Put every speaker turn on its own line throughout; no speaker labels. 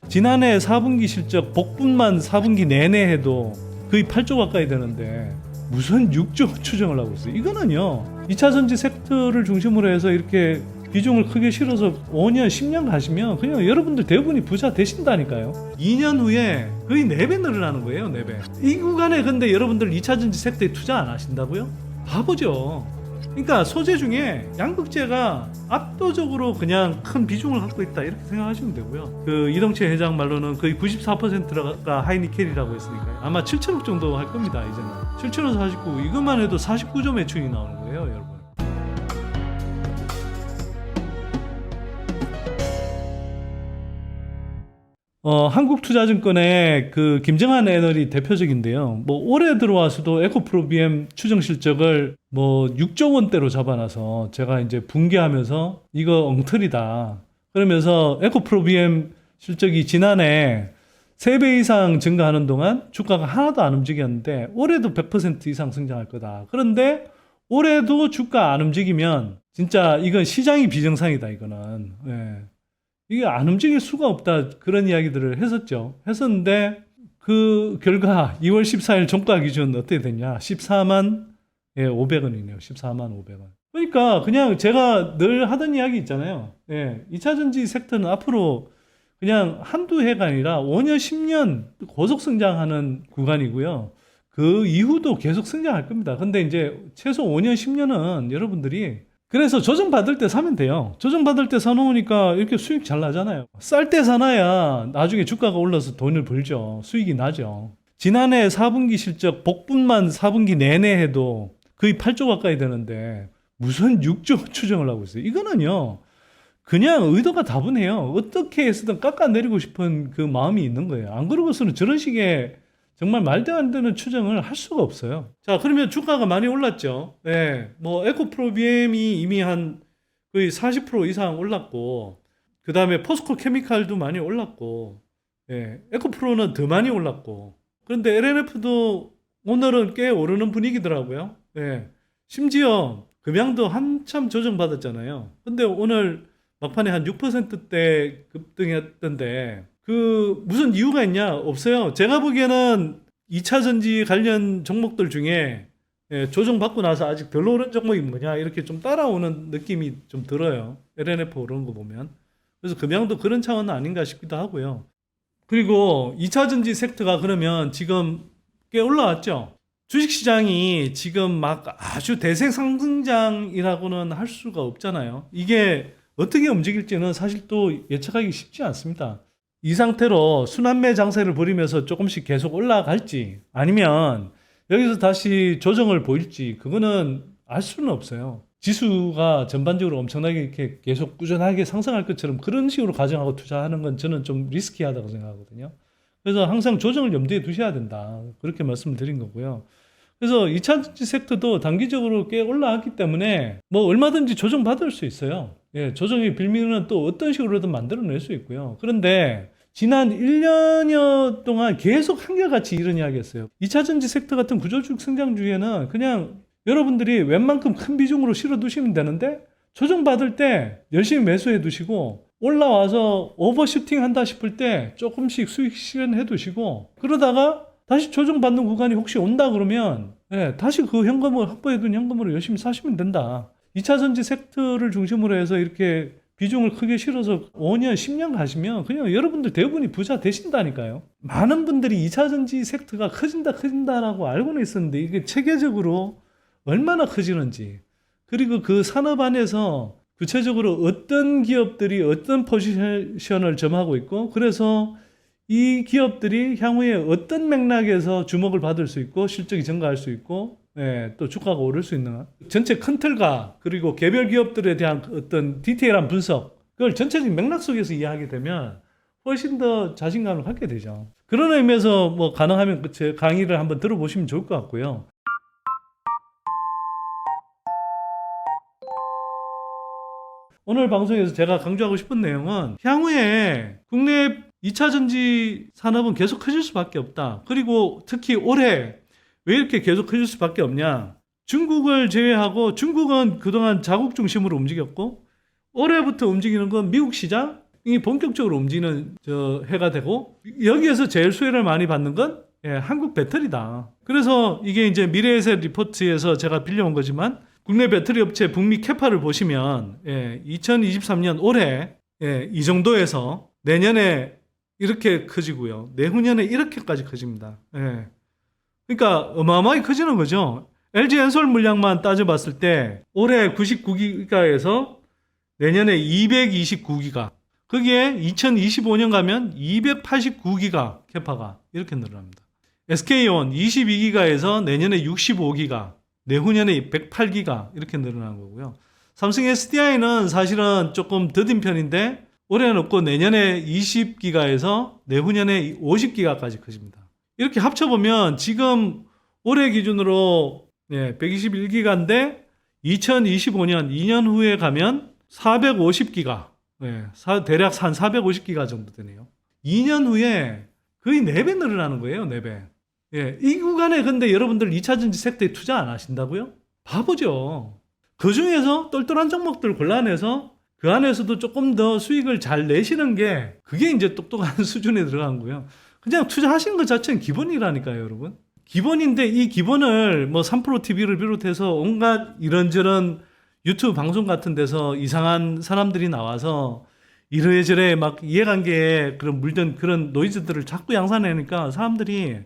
지난해 4분기 실적 복분만 4분기 내내 해도 거의 8조 가까이 되는데 무슨 6조 추정을 하고 있어요. 이거는요 2차전지 섹터를 중심으로 해서 이렇게 비중을 크게 실어서 5년 10년 가시면 그냥 여러분들 대부분이 부자 되신다니까요. 2년 후에 거의 4배 늘어나는 거예요. 4배. 이 구간에 근데 여러분들 2차전지 섹터에 투자 안 하신다고요? 바보죠. 그러니까 소재 중에 양극재가 압도적으로 그냥 큰 비중을 갖고 있다 이렇게 생각하시면 되고요. 그 이동채 회장 말로는 거의 94%가 하이니켈이라고 했으니까요. 아마 7천억 정도 할 겁니다. 이제는 7천억 49 이것만 해도 49조 매출이 나오는 거예요, 여러분. 한국투자증권의 그 김정한 애널이 대표적인데요. 뭐 올해 들어와서도 에코프로비엠 추정 실적을 뭐 6조 원대로 잡아놔서 제가 이제 붕괴하면서 이거 엉터리다. 그러면서 에코프로비엠 실적이 지난해 3배 이상 증가하는 동안 주가가 하나도 안 움직였는데 올해도 100% 이상 성장할 거다. 그런데 올해도 주가 안 움직이면 진짜 이건 시장이 비정상이다. 이거는. 예. 이게 안 움직일 수가 없다 그런 이야기들을 했었는데 그 결과 2월 14일 종가 기준 어떻게 됐냐 14만 500원이네요 14만 500원 그러니까 그냥 제가 늘 하던 이야기 있잖아요 2차전지 섹터는 앞으로 그냥 한두 해가 아니라 5년 10년 고속 성장하는 구간이고요 그 이후도 계속 성장할 겁니다 근데 이제 최소 5년 10년은 여러분들이 그래서 조정받을 때 사면 돼요. 조정받을 때 사놓으니까 이렇게 수익 잘 나잖아요. 쌀 때 사놔야 나중에 주가가 올라서 돈을 벌죠. 수익이 나죠. 지난해 4분기 실적 복분만 4분기 내내 해도 거의 8조 가까이 되는데 무슨 6조 추정을 하고 있어요. 이거는요. 그냥 의도가 다분해요. 어떻게 해서든 깎아내리고 싶은 그 마음이 있는 거예요. 안 그러고서는 저런 식의 정말 말도 안 되는 추정을 할 수가 없어요. 자, 그러면 주가가 많이 올랐죠. 네, 뭐 에코프로비엠이 이미 한 거의 40% 이상 올랐고, 그 다음에 포스코 케미칼도 많이 올랐고, 에코프로는 더 많이 올랐고, 그런데 LNF도 오늘은 꽤 오르는 분위기더라고요. 심지어 금양도 한참 조정받았잖아요. 근데 오늘 막판에 한 6%대 급등했던데. 그 무슨 이유가 있냐? 없어요. 제가 보기에는 2차전지 관련 종목들 중에 조정받고 나서 아직 덜 오른 종목이 뭐냐 이렇게 좀 따라오는 느낌이 좀 들어요. LNF 오르는 거 보면. 그래서 금양도 그런 차원은 아닌가 싶기도 하고요. 그리고 2차전지 섹터가 그러면 지금 꽤 올라왔죠. 주식시장이 지금 막 아주 대세상승장이라고는 할 수가 없잖아요. 이게 어떻게 움직일지는 사실 또 예측하기 쉽지 않습니다. 이 상태로 순환매 장세를 벌이면서 조금씩 계속 올라갈지 아니면 여기서 다시 조정을 보일지 그거는 알 수는 없어요. 지수가 전반적으로 엄청나게 이렇게 계속 꾸준하게 상승할 것처럼 그런 식으로 가정하고 투자하는 건 저는 좀 리스키하다고 생각하거든요. 그래서 항상 조정을 염두에 두셔야 된다. 그렇게 말씀을 드린 거고요. 그래서 2차전지 섹터도 단기적으로 꽤 올라왔기 때문에 뭐 얼마든지 조정받을 수 있어요. 조정이 빌미는 또 어떤 식으로든 만들어낼 수 있고요. 그런데 지난 1년여 동안 계속 한결같이 이런 이야기 했어요. 2차전지 섹터 같은 구조주식 성장주에는 그냥 여러분들이 웬만큼 큰 비중으로 실어두시면 되는데 조정받을 때 열심히 매수해 두시고 올라와서 오버슈팅 한다 싶을 때 조금씩 수익 실현해 두시고 그러다가 다시 조정받는 구간이 혹시 온다 그러면 다시 그 현금을 확보해둔 현금으로 열심히 사시면 된다. 2차전지 섹터를 중심으로 해서 이렇게 비중을 크게 실어서 5년, 10년 가시면 그냥 여러분들 대부분이 부자 되신다니까요. 많은 분들이 2차전지 섹터가 커진다라고 알고는 있었는데 이게 체계적으로 얼마나 커지는지 그리고 그 산업 안에서 구체적으로 어떤 기업들이 어떤 포지션을 점하고 있고 그래서 이 기업들이 향후에 어떤 맥락에서 주목을 받을 수 있고 실적이 증가할 수 있고 또 주가가 오를 수 있는 전체 큰 틀과 그리고 개별 기업들에 대한 어떤 디테일한 분석 그걸 전체적인 맥락 속에서 이해하게 되면 훨씬 더 자신감을 갖게 되죠. 그런 의미에서 뭐 가능하면 제 강의를 한번 들어보시면 좋을 것 같고요. 오늘 방송에서 제가 강조하고 싶은 내용은 향후에 국내 2차전지 산업은 계속 커질 수밖에 없다. 그리고 특히 올해 왜 이렇게 계속 커질 수밖에 없냐. 중국을 제외하고 중국은 그동안 자국 중심으로 움직였고 올해부터 움직이는 건 미국 시장. 이 본격적으로 움직이는 해가 되고, 여기에서 제일 수혜를 많이 받는 건 한국 배터리다. 그래서 이게 이제 미래에셋 리포트에서 제가 빌려온 거지만, 국내 배터리 업체 북미 캐파를 보시면 2023년 올해 이 정도에서 내년에 이렇게 커지고요. 내후년에 이렇게까지 커집니다. 그러니까 어마어마하게 커지는 거죠. LG 엔솔 물량만 따져봤을 때 올해 99기가에서 내년에 229기가, 거기에 2025년 가면 289기가 캐파가 이렇게 늘어납니다. SK온 22기가에서 내년에 65기가, 내후년에 108기가 이렇게 늘어난 거고요. 삼성 SDI는 사실은 조금 더딘 편인데 올해는 없고 내년에 20기가에서 내후년에 50기가까지 커집니다. 이렇게 합쳐보면 지금 올해 기준으로 121기가인데 2025년 2년 후에 가면 450기가, 대략 한 450기가 정도 되네요. 2년 후에 거의 4배 늘어나는 거예요. 4배. 이 구간에 근데 여러분들 2차전지 섹터에 투자 안 하신다고요? 바보죠. 그 중에서 똘똘한 종목들 골라내서 그 안에서도 조금 더 수익을 잘 내시는 게 그게 이제 똑똑한 수준에 들어간 거예요. 그냥 투자하시는 것 자체는 기본이라니까요, 여러분. 기본인데 이 기본을 뭐 3프로TV를 비롯해서 온갖 이런저런 유튜브 방송 같은 데서 이상한 사람들이 나와서 이래저래 막 이해관계에 그런 물든 그런 노이즈들을 자꾸 양산하니까 사람들이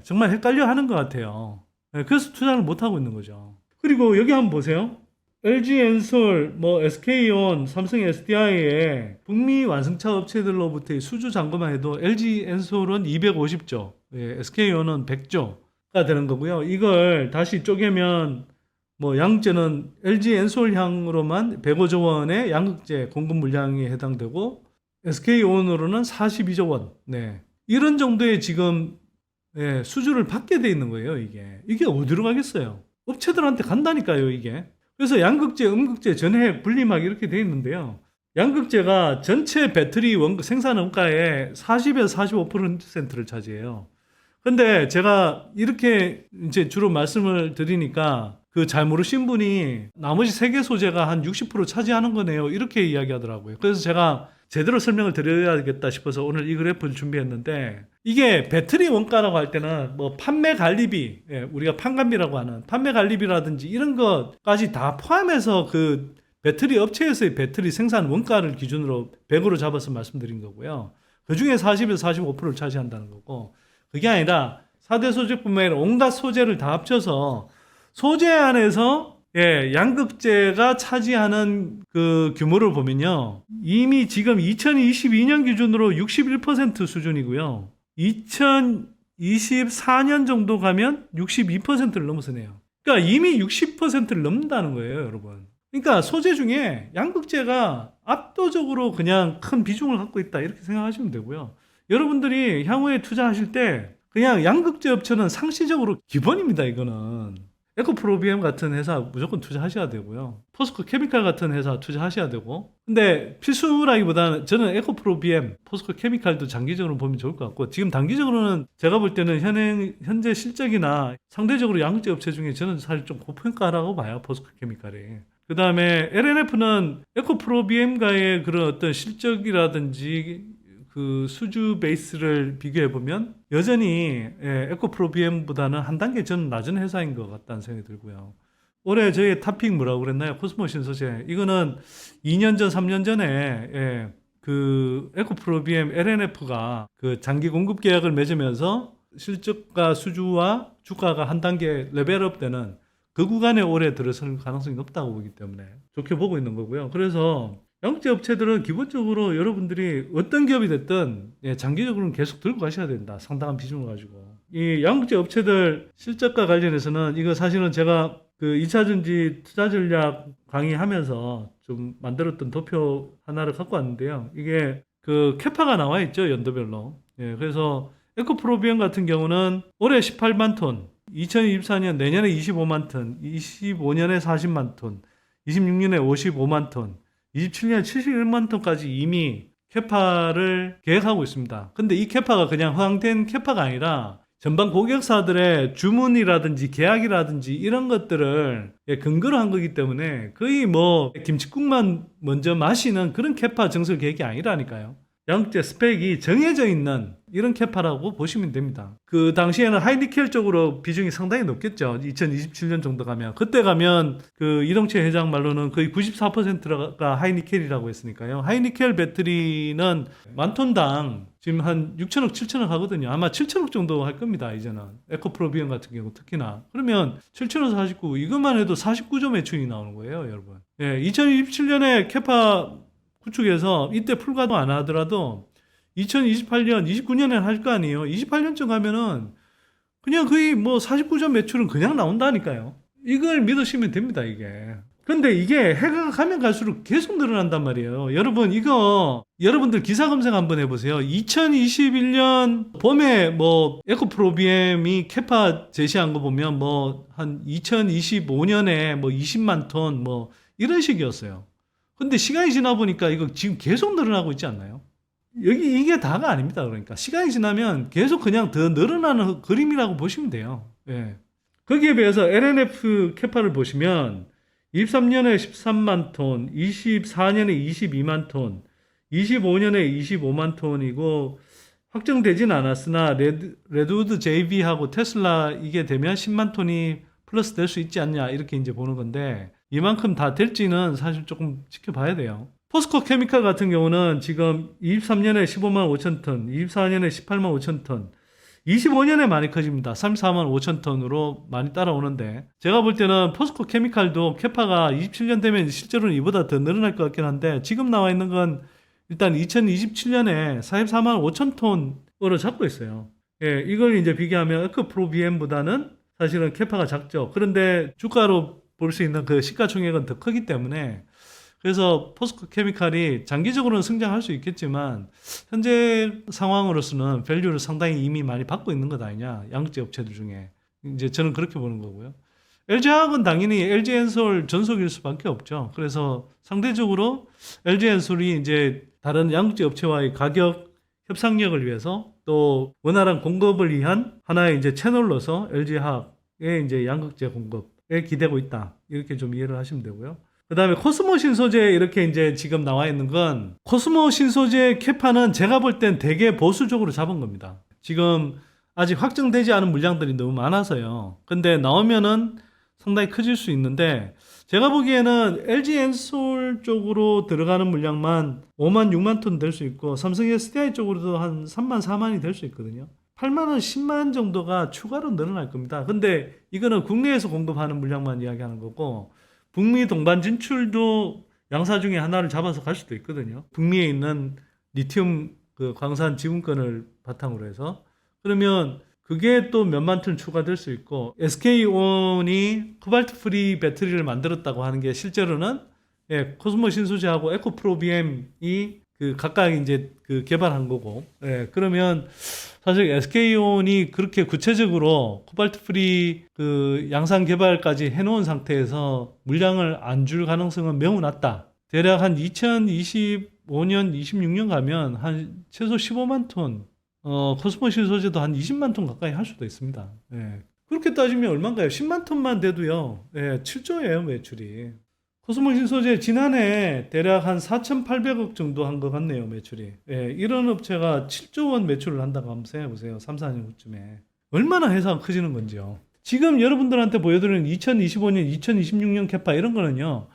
정말 헷갈려 하는 것 같아요. 그래서 투자를 못 하고 있는 거죠. 그리고 여기 한번 보세요. LG 엔솔, SK온, 삼성 SDI의 북미 완성차 업체들로부터의 수주 잔고만 해도 LG 엔솔은 250조, SK온은 100조가 되는 거고요. 이걸 다시 쪼개면 양극재는 LG 엔솔향으로만 105조 원의 양극재 공급 물량에 해당되고 SK온으로는 42조 원. 이런 정도의 지금 수주를 받게 돼 있는 거예요, 이게 어디로 가겠어요? 업체들한테 간다니까요, 이게. 그래서 양극재, 음극재, 전해 분리막 이렇게 돼 있는데요. 양극재가 전체 배터리 생산 원가의 40에서 45%를 차지해요. 근데 제가 이렇게 이제 주로 말씀을 드리니까 그 잘 모르신 분이 나머지 세 개 소재가 한 60% 차지하는 거네요. 이렇게 이야기하더라고요. 그래서 제가 제대로 설명을 드려야겠다 싶어서 오늘 이 그래프를 준비했는데, 이게 배터리 원가라고 할 때는 판매 관리비, 우리가 판관비라고 하는 판매 관리비라든지 이런 것까지 다 포함해서 그 배터리 업체에서의 배터리 생산 원가를 기준으로 100으로 잡아서 말씀드린 거고요. 그 중에 40에서 45%를 차지한다는 거고, 그게 아니라 4대 소재뿐만 아니라 온갖 소재를 다 합쳐서 소재 안에서 양극재가 차지하는 그 규모를 보면요, 이미 지금 2022년 기준으로 61% 수준이고요. 2024년 정도 가면 62%를 넘어서네요. 그러니까 이미 60%를 넘는다는 거예요, 여러분. 그러니까 소재 중에 양극재가 압도적으로 그냥 큰 비중을 갖고 있다, 이렇게 생각하시면 되고요. 여러분들이 향후에 투자하실 때 그냥 양극재 업체는 상시적으로 기본입니다, 이거는. 에코프로비엠 같은 회사 무조건 투자하셔야 되고요. 포스코 케미칼 같은 회사 투자하셔야 되고. 근데 필수라기보다는 저는 에코프로비엠, 포스코 케미칼도 장기적으로 보면 좋을 것 같고, 지금 단기적으로는 제가 볼 때는 현재 실적이나 상대적으로 양극재 업체 중에 저는 사실 좀 고평가라고 봐요, 포스코 케미칼이. 그 다음에 LNF는 에코프로비엠과의 그런 어떤 실적이라든지 그 수주 베이스를 비교해보면 여전히 에코프로비엠보다는 한 단계 저는 낮은 회사인 것 같다는 생각이 들고요. 올해 저희 탑픽 뭐라고 그랬나요? 코스모 신소재. 이거는 2년 전, 3년 전에 그 에코프로비엠 LNF가 그 장기 공급 계약을 맺으면서 실적과 수주와 주가가 한 단계 레벨업 되는 그 구간에 올해 들어설 가능성이 높다고 보기 때문에 좋게 보고 있는 거고요. 그래서 양극재 업체들은 기본적으로 여러분들이 어떤 기업이 됐든 장기적으로는 계속 들고 가셔야 된다, 상당한 비중을 가지고. 이 양극재 업체들 실적과 관련해서는 이거 사실은 제가 그 2차전지 투자 전략 강의하면서 좀 만들었던 도표 하나를 갖고 왔는데요. 이게 그 캐파가 나와 있죠, 연도별로. 그래서 에코프로비엠 같은 경우는 올해 18만 톤, 2024년 내년에 25만 톤, 25년에 40만 톤, 26년에 55만 톤, 27년에 71만 톤까지 이미 캐파를 계획하고 있습니다. 근데 이 캐파가 그냥 허황된 캐파가 아니라 전방 고객사들의 주문이라든지 계약이라든지 이런 것들을 근거로 한 거기 때문에 거의 뭐 김칫국만 먼저 마시는 그런 캐파 증설 계획이 아니라니까요. 양극재 스펙이 정해져 있는 이런 캐파라고 보시면 됩니다. 그 당시에는 하이니켈 쪽으로 비중이 상당히 높겠죠. 2027년 정도 가면. 그때 가면 그 이동채 회장 말로는 거의 94%가 하이니켈이라고 했으니까요. 하이니켈 배터리는 만 톤당 지금 한 6천억, 7천억 하거든요. 아마 7천억 정도 할 겁니다. 이제는. 에코프로비언 같은 경우 특히나. 그러면 7천억 49, 이것만 해도 49조 매출이 나오는 거예요, 여러분. 예, 2027년에 캐파 구축해서 이때 풀가동 안 하더라도 2028년, 29년에 할 거 아니에요. 28년쯤 가면은 그냥 거의 뭐 49조 매출은 그냥 나온다니까요. 이걸 믿으시면 됩니다, 이게. 근데 이게 해가 가면 갈수록 계속 늘어난단 말이에요. 여러분, 이거 여러분들 기사 검색 한번 해보세요. 2021년 봄에 뭐 에코프로비엠이 캐파 제시한 거 보면 뭐 한 2025년에 뭐 20만 톤 뭐 이런 식이었어요. 근데 시간이 지나 보니까 이거 지금 계속 늘어나고 있지 않나요? 여기 이게 다가 아닙니다. 그러니까 시간이 지나면 계속 그냥 더 늘어나는 그림이라고 보시면 돼요. 예. 거기에 비해서 LNF 캐파를 보시면 23년에 13만 톤, 24년에 22만 톤, 25년에 25만 톤이고 확정되진 않았으나 레드우드 JV하고 테슬라 이게 되면 10만 톤이 플러스 될 수 있지 않냐 이렇게 이제 보는 건데 이만큼 다 될지는 사실 조금 지켜봐야 돼요. 포스코 케미칼 같은 경우는 지금 23년에 15만 5천 톤, 24년에 18만 5천 톤, 25년에 많이 커집니다. 34만 5천 톤으로 많이 따라오는데 제가 볼 때는 포스코 케미칼도 캐파가 27년 되면 실제로는 이보다 더 늘어날 것 같긴 한데 지금 나와 있는 건 일단 2027년에 44만 5천 톤으로 잡고 있어요. 예, 이걸 이제 비교하면 에코프로비엠보다는 사실은 캐파가 작죠. 그런데 주가로 볼 수 있는 그 시가총액은 더 크기 때문에 그래서 포스코 케미칼이 장기적으로는 성장할 수 있겠지만 현재 상황으로서는 밸류를 상당히 이미 많이 받고 있는 것 아니냐 양극재 업체들 중에 이제 저는 그렇게 보는 거고요. LG화학은 당연히 LG엔솔 전속일 수밖에 없죠. 그래서 상대적으로 LG엔솔이 이제 다른 양극재 업체와의 가격 협상력을 위해서 또 원활한 공급을 위한 하나의 이제 채널로서 LG화학의 이제 양극재 공급에 기대고 있다. 이렇게 좀 이해를 하시면 되고요. 그 다음에 코스모 신소재 이렇게 이제 지금 나와 있는 건 코스모 신소재 캐파는 제가 볼 땐 되게 보수적으로 잡은 겁니다. 지금 아직 확정되지 않은 물량들이 너무 많아서요. 근데 나오면은 상당히 커질 수 있는데 제가 보기에는 LG 엔솔 쪽으로 들어가는 물량만 5만 6만 톤 될 수 있고 삼성 SDI 쪽으로도 한 3만 4만이 될 수 있거든요. 8만 원 10만 정도가 추가로 늘어날 겁니다. 근데 이거는 국내에서 공급하는 물량만 이야기하는 거고 북미 동반 진출도 양사 중에 하나를 잡아서 갈 수도 있거든요. 북미에 있는 리튬 그 광산 지분권을 바탕으로 해서 그러면 그게 또 몇만 톤 추가될 수 있고 SK온이 코발트 프리 배터리를 만들었다고 하는 게 실제로는 예, 코스모 신소재하고 에코프로비엠이 그 각각 이제 그 개발한 거고 예, 그러면 사실 SK온이 그렇게 구체적으로 코발트 프리 그 양산 개발까지 해놓은 상태에서 물량을 안 줄 가능성은 매우 낮다. 대략 한 2025년, 26년 가면 한 최소 15만 톤, 코스모 신소재도 한 20만 톤 가까이 할 수도 있습니다. 예. 그렇게 따지면 얼마인가요? 10만 톤만 돼도요, 예, 7조예요, 매출이. 코스모 신소재 지난해 대략 한 4,800억 정도 한 것 같네요, 매출이. 예, 이런 업체가 7조 원 매출을 한다고 한번 생각해보세요. 3, 4년 후쯤에. 얼마나 회사가 커지는 건지요. 지금 여러분들한테 보여드리는 2025년, 2026년 캐파 이런 거는요.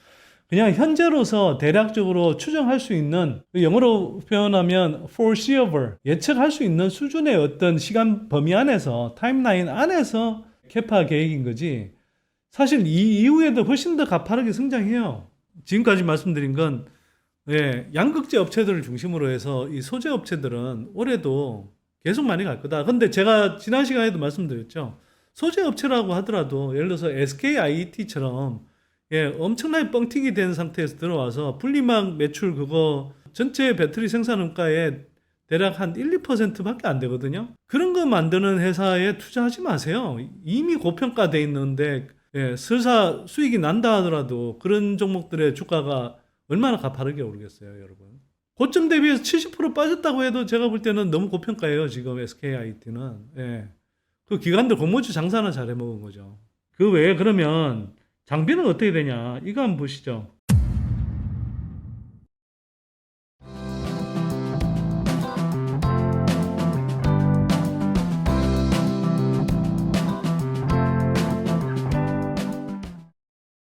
그냥 현재로서 대략적으로 추정할 수 있는 영어로 표현하면 foreseeable, 예측할 수 있는 수준의 어떤 시간 범위 안에서 타임라인 안에서 캐파 계획인 거지 사실 이 이후에도 훨씬 더 가파르게 성장해요. 지금까지 말씀드린 건 예, 양극재 업체들을 중심으로 해서 이 소재 업체들은 올해도 계속 많이 갈 거다. 근데 제가 지난 시간에도 말씀드렸죠. 소재 업체라고 하더라도 예를 들어서 SKIET처럼 예, 엄청나게 뻥튀기 된 상태에서 들어와서 분리막 매출 그거 전체 배터리 생산 원가에 대략 한 1, 2%밖에 안 되거든요. 그런 거 만드는 회사에 투자하지 마세요. 이미 고평가돼 있는데 예, 설사 수익이 난다 하더라도 그런 종목들의 주가가 얼마나 가파르게 오르겠어요, 여러분. 고점 대비해서 70% 빠졌다고 해도 제가 볼 때는 너무 고평가예요, 지금 SKIT는. 예. 그 기관들 공모주 장사나 잘해 먹은 거죠. 그 외에 그러면 장비는 어떻게 되냐? 이거 한번 보시죠.